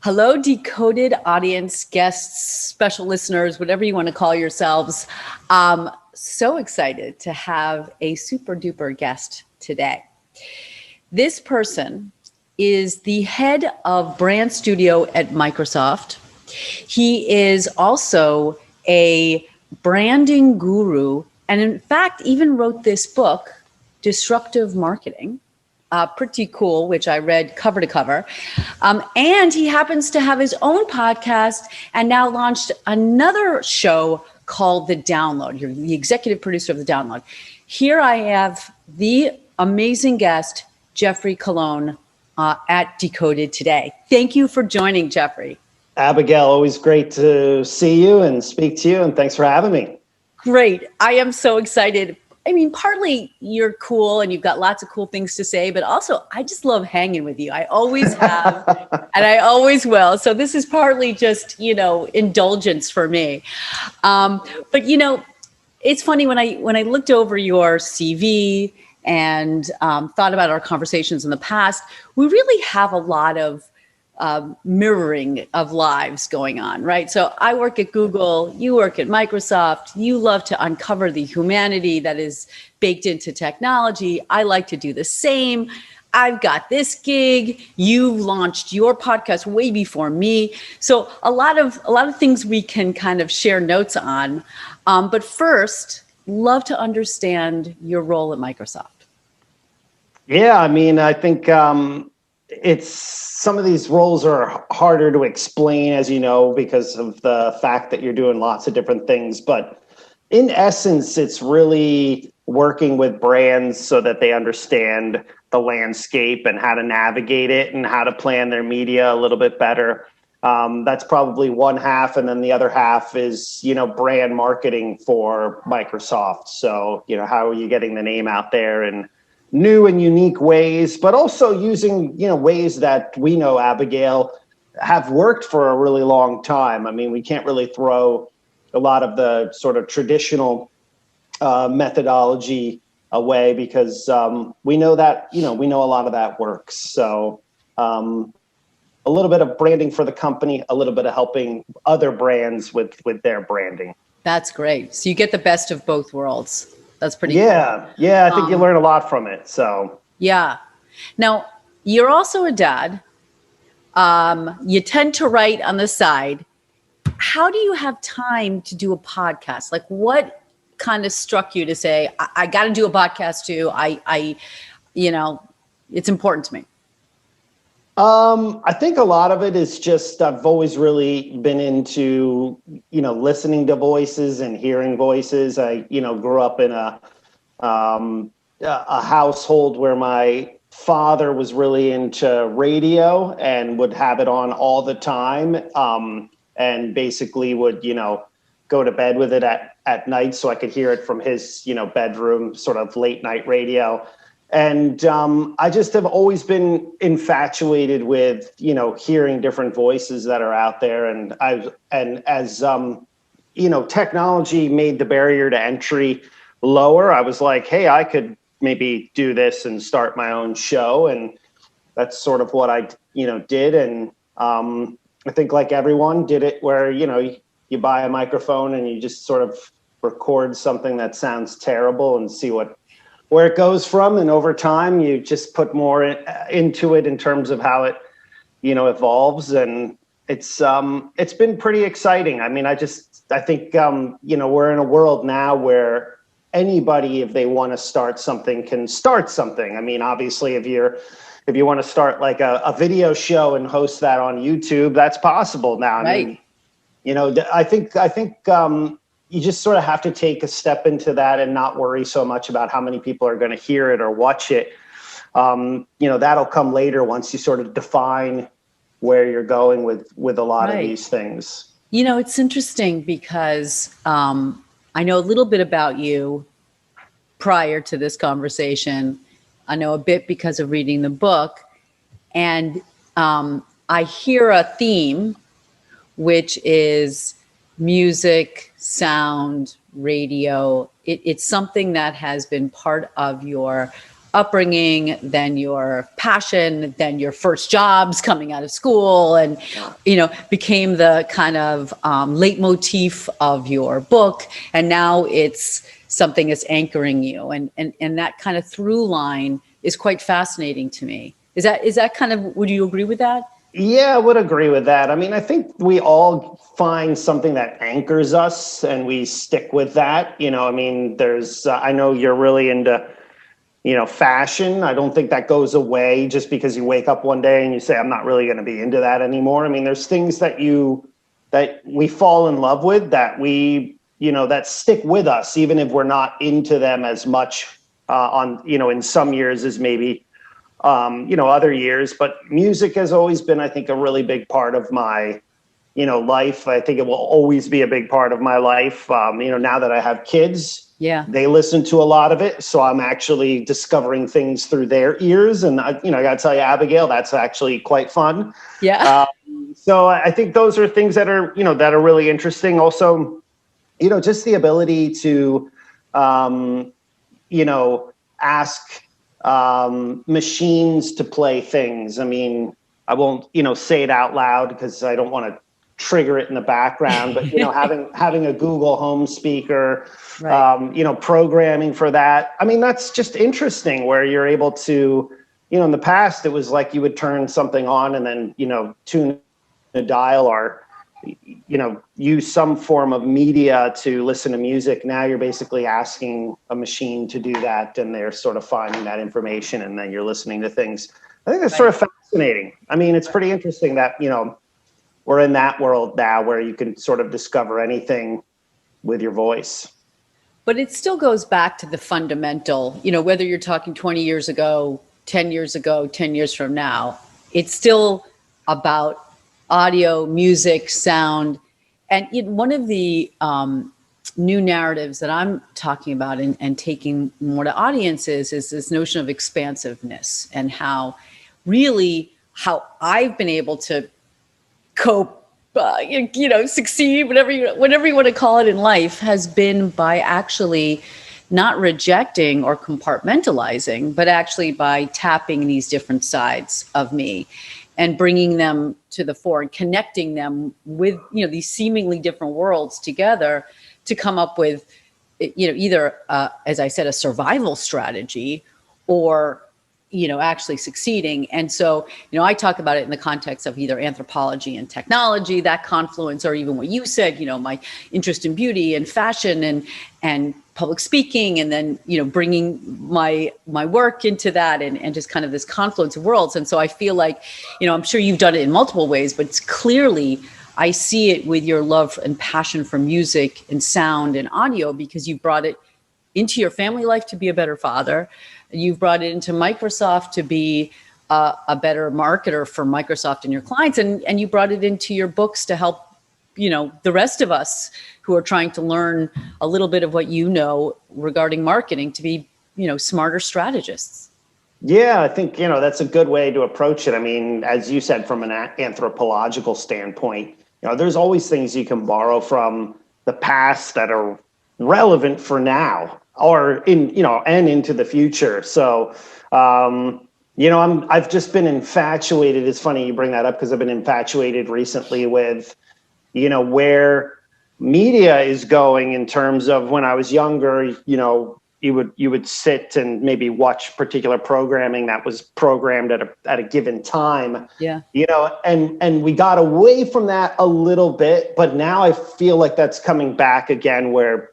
Hello, Decoded audience, guests, special listeners, whatever you want to call yourselves. So excited to have a super duper guest today. This person is the head of brand studio at Microsoft. He is also a branding guru, and in fact, even wrote this book, Disruptive Marketing. Pretty cool, which I read cover to cover. And he happens to have his own podcast and now launched another show called The Download. You're the executive producer of The Download. Here I have the amazing guest, Geoffrey Colon, at Decoded today. Thank you for joining, Geoffrey. Abigail, always great to see you and speak to you, and thanks for having me. Great. I am so excited. I mean, partly you're cool and you've got lots of cool things to say, but also I just love hanging with you. I always have, and I always will. So this is partly just, indulgence for me. But it's funny when I looked over your CV and thought about our conversations in the past, we really have a lot of mirroring of lives going on, right? So I work at Google, you work at Microsoft, you love to uncover the humanity that is baked into technology. I like to do the same. I've got this gig. You launched your podcast way before me. So a lot of things we can kind of share notes on. But first, love to understand your role at Microsoft. Yeah, I mean, I think it's some of these roles are harder to explain, as you know, because of the fact that you're doing lots of different things. But in essence, it's really working with brands so that they understand the landscape and how to navigate it and how to plan their media a little bit better. That's probably one half. And then the other half is, brand marketing for Microsoft. So, how are you getting the name out there and new and unique ways, but also using, ways that we know, Abigail, have worked for a really long time. I mean, we can't really throw a lot of the sort of traditional methodology away because we know that, we know a lot of that works. So a little bit of branding for the company, a little bit of helping other brands with their branding. That's great. So you get the best of both worlds. That's pretty cool. Yeah, I think you learn a lot from it. So yeah. Now, you're also a dad. You tend to write on the side. How do you have time to do a podcast? Like, what kind of struck you to say, I got to do a podcast too? It's important to me. I think a lot of it is just I've always really been into, listening to voices and hearing voices. I, grew up in a household where my father was really into radio and would have it on all the time, and basically would, go to bed with it at night so I could hear it from his, bedroom, sort of late night radio. And I just have always been infatuated with, hearing different voices that are out there. And as technology made the barrier to entry lower, I was like, hey, I could maybe do this and start my own show. And that's sort of what I, did. And I think like everyone did it where, you buy a microphone and you just sort of record something that sounds terrible and see where it goes from. And over time, you just put more into it in terms of how it, evolves. And it's been pretty exciting. I mean, I think, we're in a world now where anybody, if they want to start something, can start something. I mean, obviously, if you want to start like a video show and host that on YouTube, that's possible now. Right. I mean, I think you just sort of have to take a step into that and not worry so much about how many people are going to hear it or watch it. That'll come later once you sort of define where you're going with a lot of these things. It's interesting because I know a little bit about you prior to this conversation. I know a bit because of reading the book. And I hear a theme, which is music, sound, radio. It's something that has been part of your upbringing, then your passion, then your first jobs coming out of school, and became the kind of leitmotif of your book. And now it's something that's anchoring you, and that kind of through line is quite fascinating to me. Is that kind of, would you agree with that? Yeah, I would agree with that. I mean, I think we all find something that anchors us and we stick with that. I mean, I know you're really into, fashion. I don't think that goes away just because you wake up one day and you say, I'm not really going to be into that anymore. I mean, there's things that we fall in love with that that stick with us, even if we're not into them as much in some years as maybe other years. But music has always been, I think, a really big part of my, life. I think it will always be a big part of my life. Now that I have kids, they listen to a lot of it. So I'm actually discovering things through their ears. And, I got to tell you, Abigail, that's actually quite fun. Yeah. So I think those are things that are, that are really interesting. Also, just the ability to, ask machines to play things. I mean, I won't, say it out loud because I don't want to trigger it in the background, but, having a Google Home speaker, right. Programming for that. I mean, that's just interesting where you're able to, in the past, it was like you would turn something on and then, tune a dial or, use some form of media to listen to music. Now you're basically asking a machine to do that, and they're sort of finding that information, and then you're listening to things. I think that's sort of fascinating. I mean, it's pretty interesting that, we're in that world now where you can sort of discover anything with your voice. But it still goes back to the fundamental, whether you're talking 20 years ago, 10 years ago, 10 years from now, it's still about audio, music, sound. And one of the new narratives that I'm talking about and taking more to audiences is this notion of expansiveness, and how I've been able to cope, succeed, whatever you want to call it in life, has been by actually not rejecting or compartmentalizing, but actually by tapping these different sides of me and bringing them to the fore and connecting them with, these seemingly different worlds together to come up with, either, as I said, a survival strategy or, actually succeeding. And so, I talk about it in the context of either anthropology and technology, that confluence, or even what you said, my interest in beauty and fashion and public speaking, and then, bringing my work into that and just kind of this confluence of worlds. And so I feel like, I'm sure you've done it in multiple ways, but it's clearly, I see it with your love and passion for music and sound and audio, because you brought it into your family life to be a better father. You've brought it into Microsoft to be a better marketer for Microsoft and your clients. And you brought it into your books to help, the rest of us who are trying to learn a little bit of what regarding marketing to be, smarter strategists. Yeah, I think, that's a good way to approach it. I mean, as you said, from an anthropological standpoint, there's always things you can borrow from the past that are relevant for now or and into the future. So, I've just been infatuated. It's funny you bring that up because I've been infatuated recently with, where media is going in terms of when I was younger, you would sit and maybe watch particular programming that was programmed at a given time. Yeah. And we got away from that a little bit, but now I feel like that's coming back again where,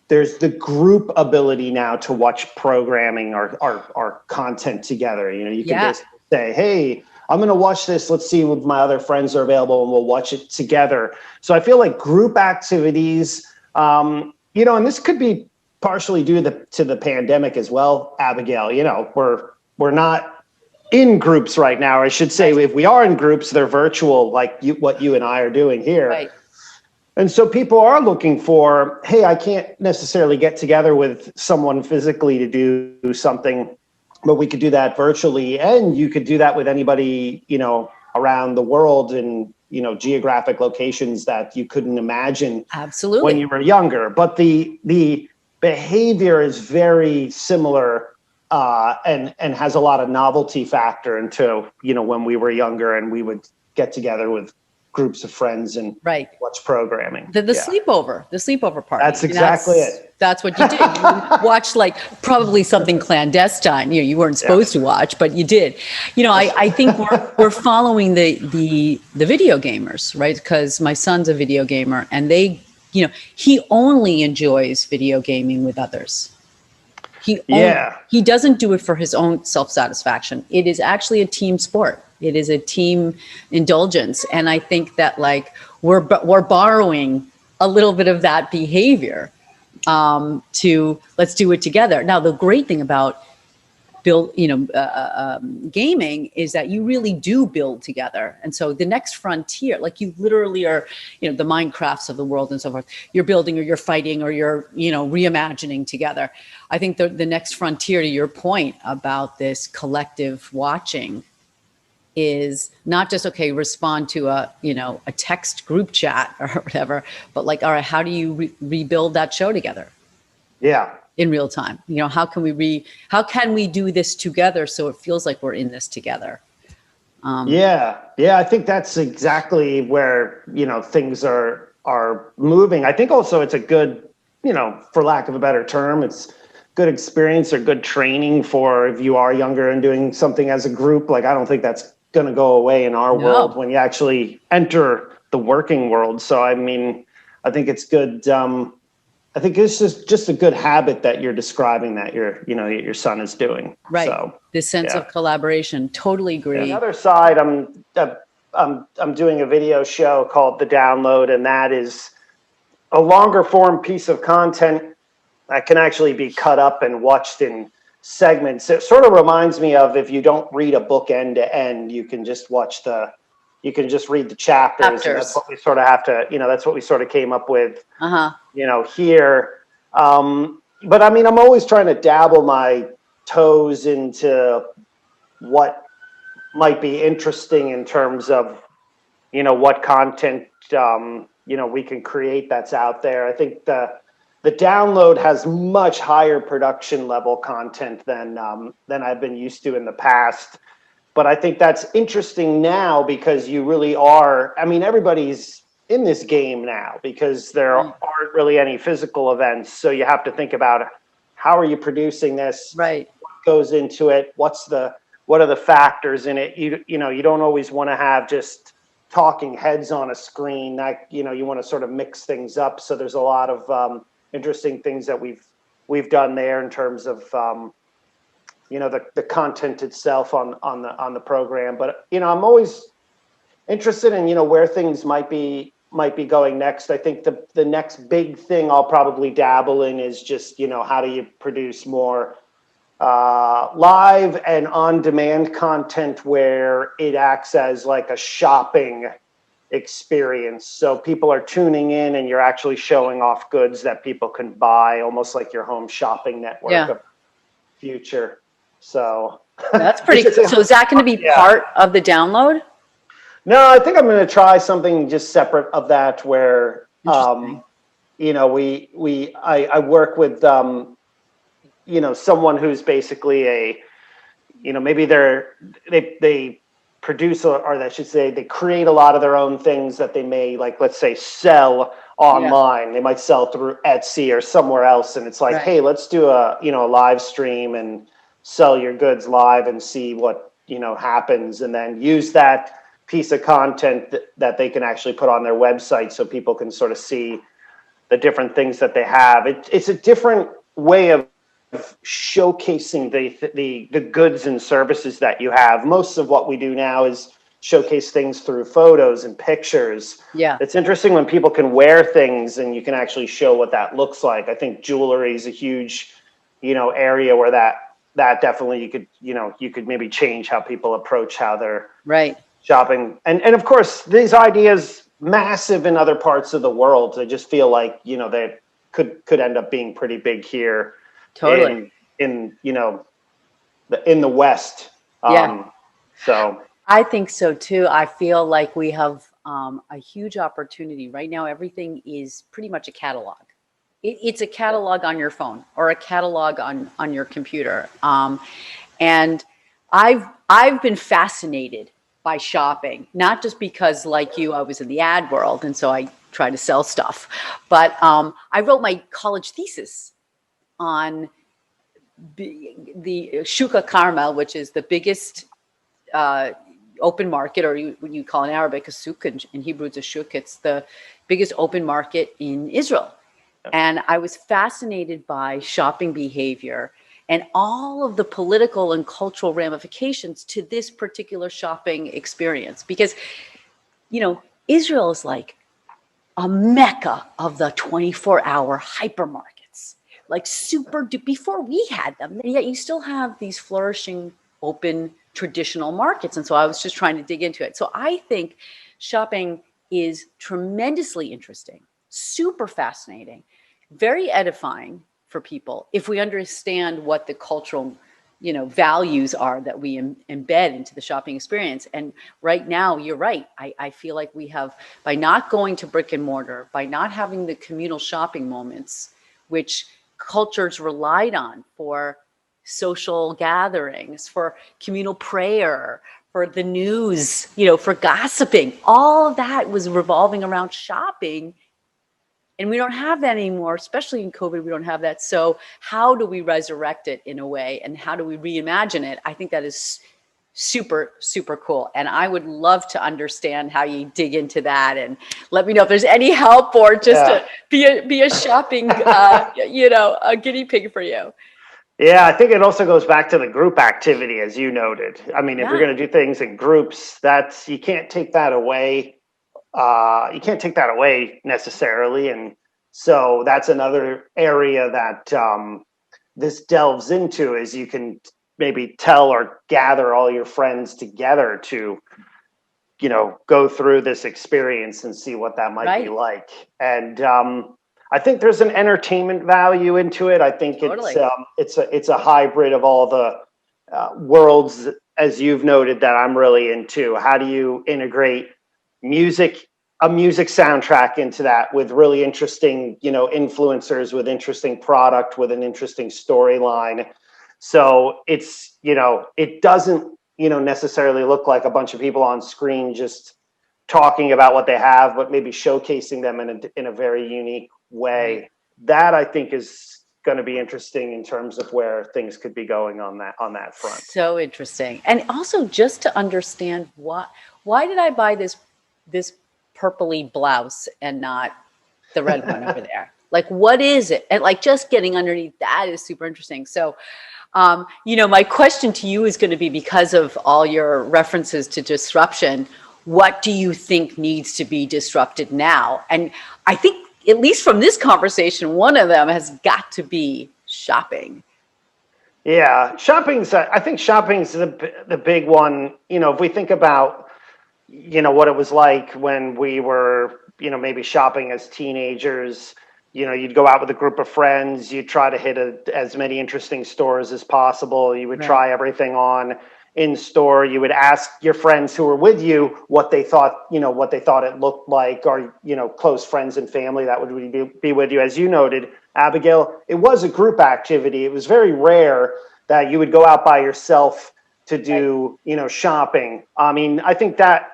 there's the group ability now to watch programming or content together. You can basically say, hey, I'm going to watch this. Let's see if my other friends are available and we'll watch it together. So I feel like group activities, and this could be partially due to the pandemic as well, Abigail. We're not in groups right now. I should say, if we are in groups, they're virtual, like what you and I are doing here. Right. And so people are looking for, hey, I can't necessarily get together with someone physically to do something, but we could do that virtually. And you could do that with anybody, around the world in, geographic locations that you couldn't imagine. Absolutely. When you were younger. But the behavior is very similar and has a lot of novelty factor into, when we were younger and we would get together with groups of friends and watch programming. The sleepover party. That's exactly it. That's what you did. You watched like probably something clandestine. You weren't supposed to watch, but you did. I think we're following the video gamers, right? Because my son's a video gamer, and he only enjoys video gaming with others. He doesn't do it for his own self-satisfaction. It is actually a team sport. It is a team indulgence. And I think that we're borrowing a little bit of that behavior to let's do it together. Now, the great thing about gaming is that you really do build together. And so the next frontier, you literally are, the Minecrafts of the world and so forth, you're building or you're fighting or you're, reimagining together. I think the next frontier, to your point about this collective watching, is not just, respond to a text group chat or whatever, but all right, how do you rebuild that show together? Yeah. In real time, how can we do this together so it feels like we're in this together? I think that's exactly where things are moving. I think also it's a good, for lack of a better term, it's good experience or good training for if you are younger and doing something as a group. I don't think that's going to go away in our world when you actually enter the working world. So I think it's good. I think it's just a good habit that you're describing that your son is doing. Right. So, this sense of collaboration. Totally agree. On the other side, I'm doing a video show called The Download, and that is a longer form piece of content that can actually be cut up and watched in segments. It sort of reminds me of if you don't read a book end to end, you can just you can just read the chapters. And that's what we sort of have to, that's what we sort of came up with, here. But I'm always trying to dabble my toes into what might be interesting in terms of, what content, we can create that's out there. I think the Download has much higher production level content than I've been used to in the past. But I think that's interesting now because you really are, everybody's in this game now because there aren't really any physical events. So you have to think about how are you producing this? Right. What goes into it? What are the factors in it? You don't always want to have just talking heads on a screen. That, you want to sort of mix things up. So there's a lot of interesting things that we've done there in terms of the content itself on the program. But I'm always interested in where things might be going next. I think the next big thing I'll probably dabble in is just how do you produce more live and on-demand content where it acts as like a shopping experience. So people are tuning in and you're actually showing off goods that people can buy, almost like your home shopping network of future. So that's pretty cool. So is that going to be part of the Download? No, I think I'm going to try something just separate of that where, I work with, someone who's basically maybe they produce, or I should say they create a lot of their own things that they may, let's say, sell online. They might sell through Etsy or somewhere else. And it's like, hey, let's do a live stream and sell your goods live and see what, happens, and then use that piece of content that they can actually put on their website so people can sort of see the different things that they have. It's a different way of showcasing the goods and services that you have. Most of what we do now is showcase things through photos and pictures. Yeah. It's interesting when people can wear things and you can actually show what that looks like. I think jewelry is a huge, area where that definitely you could maybe change how people approach how they're shopping. And of course, these ideas massive in other parts of the world. I just feel like, they could end up being pretty big here. Totally. In the West. So I think so too. I feel like we have a huge opportunity right now. Everything is pretty much a catalog. It's a catalog on your phone or a catalog on your computer. And I've been fascinated by shopping, not just because, like you, I was in the ad world, and so I try to sell stuff, but I wrote my college thesis on the Shuka Carmel, which is the biggest open market, or you call in Arabic a souk, in Hebrew it's a shuk. It's the biggest open market in Israel. And I was fascinated by shopping behavior and all of the political and cultural ramifications to this particular shopping experience. Because, Israel is like a mecca of the 24-hour hypermarkets, like before we had them. And yet you still have these flourishing, open, traditional markets. And so I was just trying to dig into it. So I think shopping is tremendously interesting, super fascinating, very edifying for people if we understand what the cultural values are that we embed into the shopping experience. And right now, you're right. I feel like we have, by not going to brick and mortar, by not having the communal shopping moments, which cultures relied on for social gatherings, for communal prayer, for the news, for gossiping, all of that was revolving around shopping. And we don't have that anymore, especially in COVID, we don't have that. So how do we resurrect it in a way? And how do we reimagine it? I think that is super, super cool. And I would love to understand how you dig into that, and let me know if there's any help, or just to be a shopping, a guinea pig for you. Yeah, I think it also goes back to the group activity, as you noted. I mean, if you're going to do things in groups, you can't take that away. You can't take that away necessarily. And so that's another area that this delves into, is you can maybe tell or gather all your friends together to, go through this experience and see what that might be like. And I think there's an entertainment value into it. I think it's a hybrid of all the worlds, as you've noted, that I'm really into. How do you integrate a music soundtrack into that with really interesting, influencers, with interesting product, with an interesting storyline? So it's, it doesn't, necessarily look like a bunch of people on screen just talking about what they have, but maybe showcasing them in a very unique way. That, I think, is going to be interesting in terms of where things could be going on that front. So interesting. And also just to understand why did I buy this purpley blouse and not the red one over there? Like, what is it? And like, just getting underneath that is super interesting. So, my question to you is going to be, because of all your references to disruption, what do you think needs to be disrupted now? And I think, at least from this conversation, one of them has got to be shopping. Yeah, I think shopping's the big one. If we think about, what it was like when we were, maybe shopping as teenagers, you'd go out with a group of friends, you'd try to hit as many interesting stores as possible. You would try everything on in store. You would ask your friends who were with you what they thought it looked like, or, close friends and family that would be with you. As you noted, Abigail, it was a group activity. It was very rare that you would go out by yourself to do, shopping. I mean, I think that,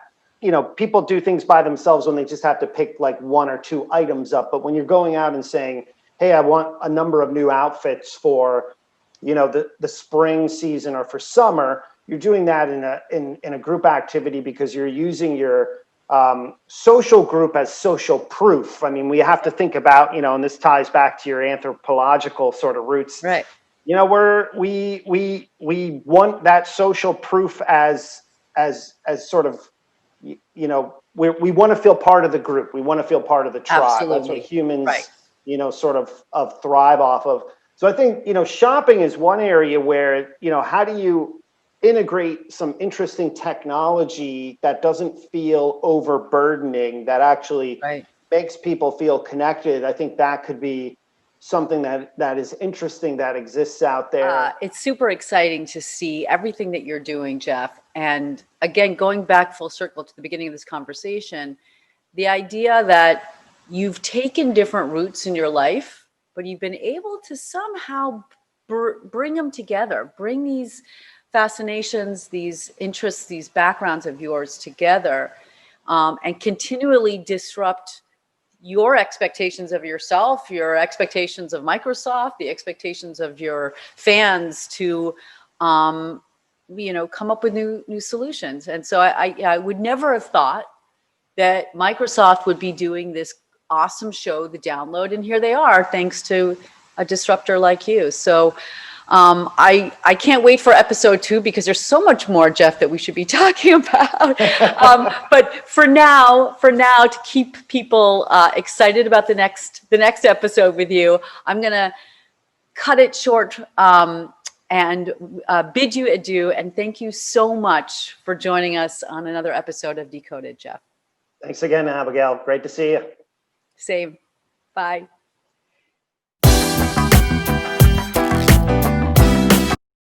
people do things by themselves when they just have to pick like one or two items up. But when you're going out and saying, hey, I want a number of new outfits for, the spring season or for summer, you're doing that in a group activity, because you're using your social group as social proof. I mean, we have to think about, and this ties back to your anthropological sort of roots. Right. We want that social proof as sort of, we want to feel part of the group. We want to feel part of the tribe. Absolutely. That's what humans, sort of thrive off of. So I think, shopping is one area where, how do you integrate some interesting technology that doesn't feel overburdening, that actually makes people feel connected? I think that could be something that is interesting, that exists out there. It's super exciting to see everything that you're doing, Jeff. And again, going back full circle to the beginning of this conversation, the idea that you've taken different routes in your life but you've been able to somehow bring them together, bring these fascinations, these interests, these backgrounds of yours together, and continually disrupt your expectations of yourself, your expectations of Microsoft, the expectations of your fans to, come up with new solutions. And so I would never have thought that Microsoft would be doing this awesome show, The Download, and here they are, thanks to a disruptor like you. So I can't wait for episode 2 because there's so much more, Jeff, that we should be talking about. But for now, to keep people excited about the next episode with you, I'm gonna cut it short and bid you adieu. And thank you so much for joining us on another episode of Decoded, Jeff. Thanks again, Abigail. Great to see you. Same. Bye.